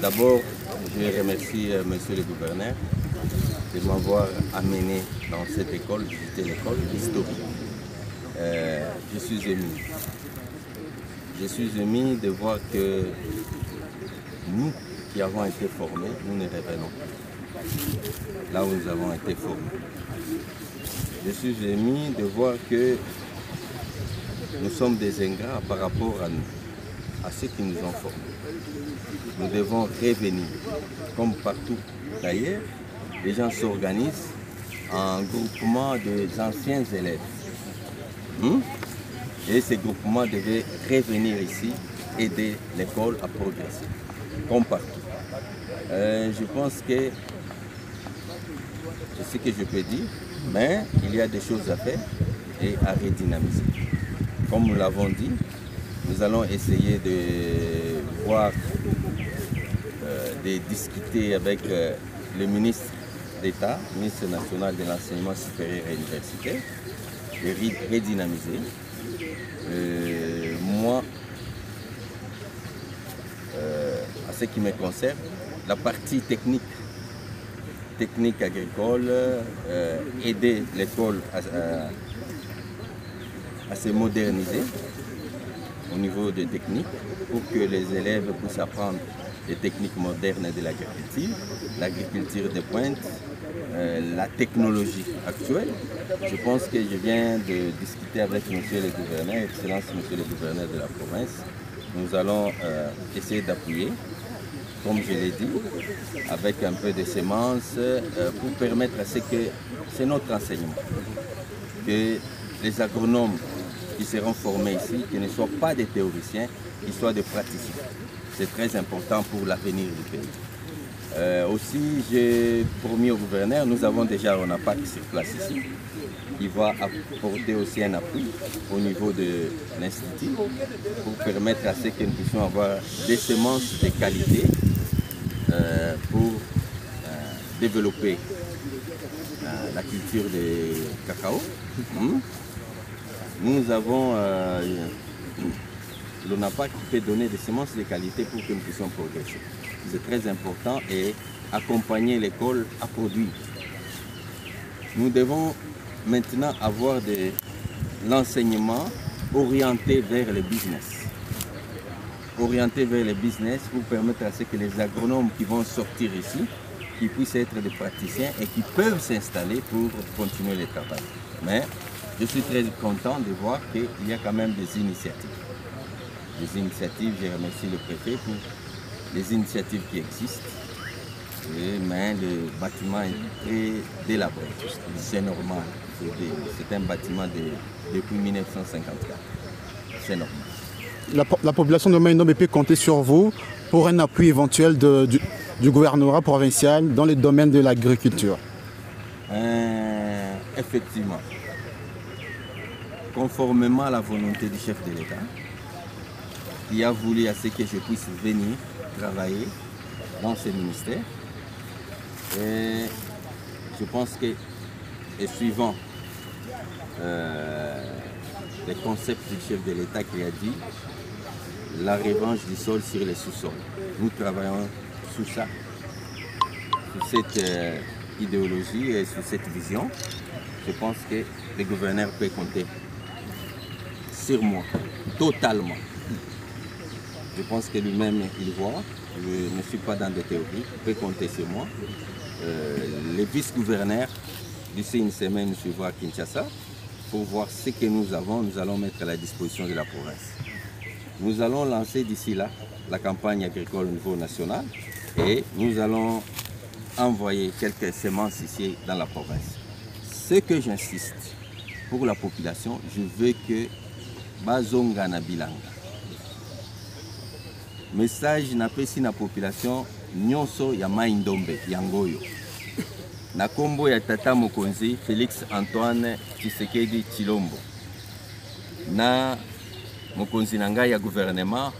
D'abord, je remercie Monsieur le gouverneur de m'avoir amené dans cette école, visiter l'école historique. Je suis ému. Je suis ému de voir que nous qui avons été formés, nous ne revenons pas là où nous avons été formés. Je suis ému de voir que nous sommes des ingrats par rapport à nous, à ceux qui nous ont formés. Nous devons revenir, comme partout d'ailleurs, les gens s'organisent en groupement des anciens élèves. Et ces groupements devaient revenir ici, aider l'école à progresser, comme partout. Je pense que c'est ce que je peux dire, mais il y a des choses à faire et à redynamiser. Comme nous l'avons dit, nous allons essayer de voir, de discuter avec le ministre d'État, ministre national de l'enseignement supérieur et universitaire, de redynamiser. Moi, à ce qui me concerne, la partie technique agricole, aider l'école à se moderniser au niveau des techniques pour que les élèves puissent apprendre les techniques modernes de l'agriculture de pointe, la technologie actuelle. Je pense que je viens de discuter avec Monsieur le gouverneur, Excellence Monsieur le gouverneur de la province. Nous allons essayer d'appuyer, comme je l'ai dit, avec un peu de semences pour permettre à ce que c'est notre enseignement, que les agronomes qui seront formés ici, qui ne soient pas des théoriciens, qu'ils soient des praticiens. C'est très important pour l'avenir du pays. Aussi, j'ai promis au gouverneur, nous avons déjà un APAC sur place ici, qui va apporter aussi un appui au niveau de l'Institut pour permettre à ce que nous puissions avoir des semences de qualité pour développer la culture du cacao. Nous avons l'ONAPAC qui peut donner des semences de qualité pour que nous puissions progresser. C'est très important et accompagner l'école à produire. Nous devons maintenant avoir de l'enseignement orienté vers le business. Orienté vers le business pour permettre à ce que les agronomes qui vont sortir ici, qui puissent être des praticiens et qui peuvent s'installer pour continuer le travail. Mais je suis très content de voir qu'il y a quand même des initiatives. Des initiatives, je remercie le préfet pour les initiatives qui existent. Mais le bâtiment est très délabré. C'est normal. C'est un bâtiment depuis 1954. C'est normal. La population de Mai-Ndombe peut compter sur vous pour un appui éventuel du gouvernorat provincial dans le domaine de l'agriculture. Effectivement. Conformément à la volonté du chef de l'État, qui a voulu à ce que je puisse venir travailler dans ce ministère. Et je pense que, et suivant les concepts du chef de l'État qui a dit la revanche du sol sur les sous-sols. Nous travaillons sous ça, sous cette idéologie et sous cette vision. Je pense que le gouverneur peut compter sur moi, totalement. Je pense que lui-même, il voit. Je ne suis pas dans des théories. Il peut compter sur moi. Le vice-gouverneur, d'ici une semaine, nous suivra à Kinshasa pour voir ce que nous avons. Nous allons mettre à la disposition de la province. Nous allons lancer d'ici là la campagne agricole au niveau national et nous allons envoyer quelques semences ici dans la province. Ce que j'insiste pour la population, je veux que Bazonga na Bilanga. Message na pesi na population nyonso ya Mai-Ndombe yangoyo. Na kombo ya tata mokonzi Félix Antoine Tshisekedi Tshilombo. Na mokonzi na ngai ya gouvernement,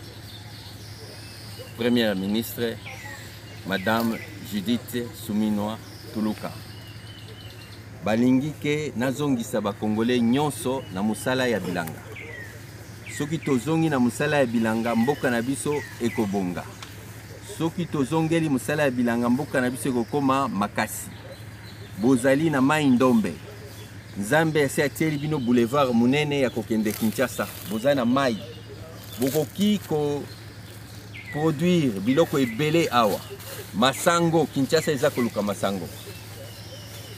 première ministre Madame Judith Suminwa Tuluka. Balingi ke nazongisa ba Congolais nyonso na musala ya bilanga. Soki tozongi na musala ya bilanga, mboka na biso ekobonga. soki tozongeli musala ya bilanga mboka na biso ekokoma makasi. Bozali na mai ndombe. Nzambe ase atieli bino boulevard munene ya kokende Kinshasa. Bozali na mai. Bokoki ko produire biloko ebele awa. Masango, Kinshasa eza koluka masango.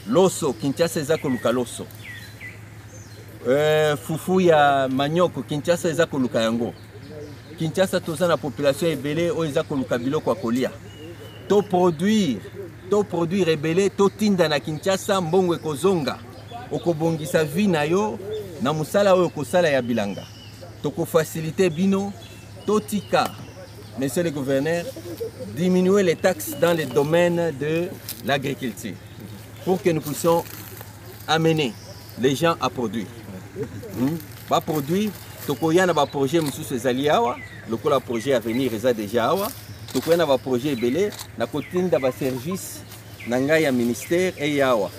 Loso, Kinshasa eza koluka loso. Fufu ya manyoko, Kinshasa eza koluka yango. Kinshasa toza na population ebele o eza koluka biloko akolia. To produire ebele, to tinda na Kinshasa mbongo ekozonga. Okobongisa vi na yo na musala oyo kosala ya bilanga. Toko faciliter bino, totika, monsieur le gouverneur, diminuer les taxes dans le domaine de l'agriculture pour que nous puissions amener les gens à produire. Ba produire, tokoya na ba projet mususu ezali awa, lokola projet à venir eza déjà awa, tokoya na ba projet ebele na kotinda ba service na ngai ya ministère e yawa.